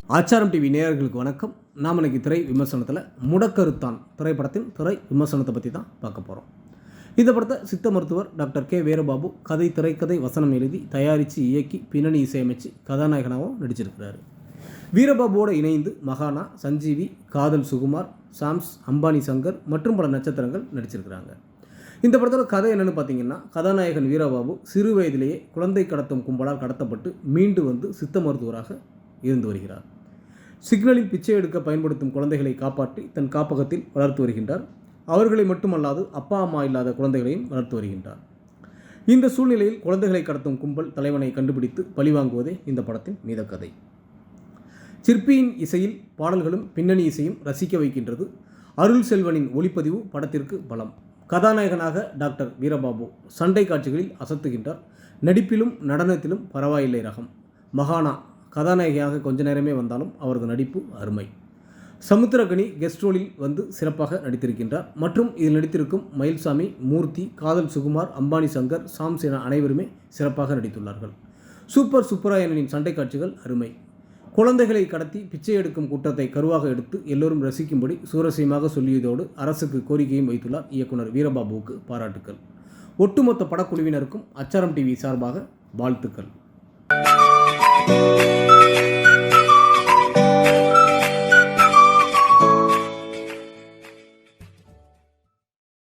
ஆச்சாரம் டிவி நேயர்களுக்கு வணக்கம். நாம் இன்னைக்கு திரை விமர்சனத்தில் முடக்கருத்தான் திரைப்படத்தின் திரை விமர்சனத்தை பற்றி தான் பார்க்க போகிறோம். இந்த படத்தை சித்த மருத்துவர் டாக்டர் கே வீரபாபு கதை, திரைக்கதை, வசனம் எழுதி தயாரித்து இயக்கி பின்னணி இசையமைச்சு கதாநாயகனாகவும் நடிச்சிருக்கிறாரு. வீரபாபுவோடு இணைந்து மகானா, சஞ்சீவி, காதல் சுகுமார், சாம்ஸ், அம்பானி சங்கர் மற்றும் பல நட்சத்திரங்கள் நடிச்சிருக்கிறாங்க. இந்த படத்தோட கதை என்னென்னு பார்த்தீங்கன்னா, கதாநாயகன் வீரபாபு சிறு வயதிலேயே குழந்தை கடத்தும் கும்பலால் கடத்தப்பட்டு மீண்டு வந்து சித்த மருத்துவராக இருந்து வருகிறார். சிக்னலில் பிச்சை எடுக்க பயன்படுத்தும் குழந்தைகளை காப்பாற்றி தன் காப்பகத்தில் வளர்த்து வருகின்றார். அவர்களை மட்டுமல்லாது அப்பா அம்மா இல்லாத குழந்தைகளையும் வளர்த்து வருகின்றார். இந்த சூழ்நிலையில் குழந்தைகளை கடத்தும் கும்பல் தலைவனை கண்டுபிடித்து பழிவாங்குவதே இந்த படத்தின் மீத கதை. சிற்பியின் இசையில் பாடல்களும் பின்னணி இசையும் ரசிக்க வைக்கின்றது. அருள் செல்வனின் ஒளிப்பதிவு படத்திற்கு பலம். கதாநாயகனாக டாக்டர் வீரபாபு சண்டை காட்சிகளில் அசத்துகின்றார். நடிப்பிலும் நடனத்திலும் பரவாயில்லை ரகம். மகானா கதாநாயகியாக கொஞ்ச நேரமே வந்தாலும் அவரது நடிப்பு அருமை. சமுத்திரகனி கெஸ்ட் ரோலில் வந்து சிறப்பாக நடித்திருக்கின்றார். மற்றும் இதில் நடித்திருக்கும் மயில்சாமி, மூர்த்தி, காதல் சுகுமார், அம்பானி சங்கர், சாம்ஸ் என அனைவருமே சிறப்பாக நடித்துள்ளார்கள். சூப்பர் சுப்பராயனின் சண்டை காட்சிகள் அருமை. குழந்தைகளை கடத்தி பிச்சை எடுக்கும் கூட்டத்தை கருவாக எடுத்து எல்லோரும் ரசிக்கும்படி சுவாரஸ்யமாக சொல்லியதோடு அரசுக்கு கோரிக்கையும் வைத்துள்ளார் இயக்குனர் வீரபாபுவுக்கு பாராட்டுக்கள். ஒட்டுமொத்த படக்குழுவினருக்கும் ஆச்சாரம் டிவி சார்பாக வாழ்த்துக்கள்.